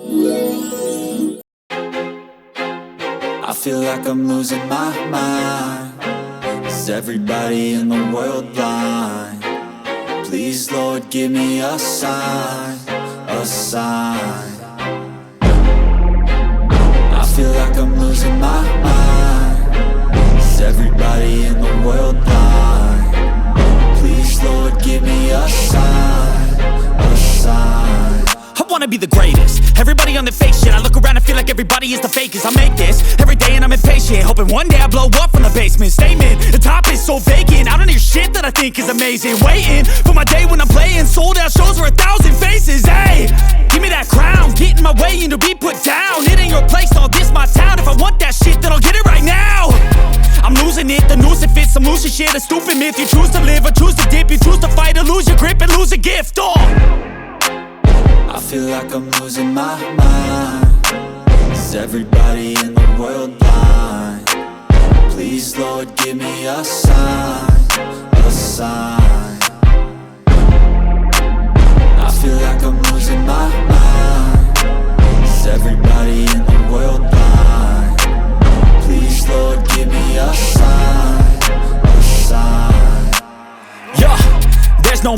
I feel like I'm losing my mind. Is everybody in the world blind? Please, Lord, give me a sign, a sign. I feel like I'm losing my mind. Is everybody in the world blind? Please, Lord, give me a sign, a sign. I wanna be the greatest. Everybody on the fake shit. I look around and feel like everybody is the fakest. I make this every day and I'm impatient, hoping one day I blow up from the basement. Statement, the top is so vacant. I don't hear shit that I think is amazing. Waiting for my day when I'm playing sold out shows for 1,000 faces. Hey, give me that crown, get in my way and to be put down. It ain't your place, all this my town. If I want that shit, then I'll get it right now. I'm losing it, the noose it fits. I'm losing shit, a stupid myth. You choose to live or choose to dip. You choose to fight or lose your grip and lose a gift. I feel like I'm losing my mind. Is everybody in the world blind? Please, Lord, give me a sign, a sign. I feel like I'm losing my mind. Is everybody in the world blind? Please, Lord, give me a sign, a sign. Yeah, there's no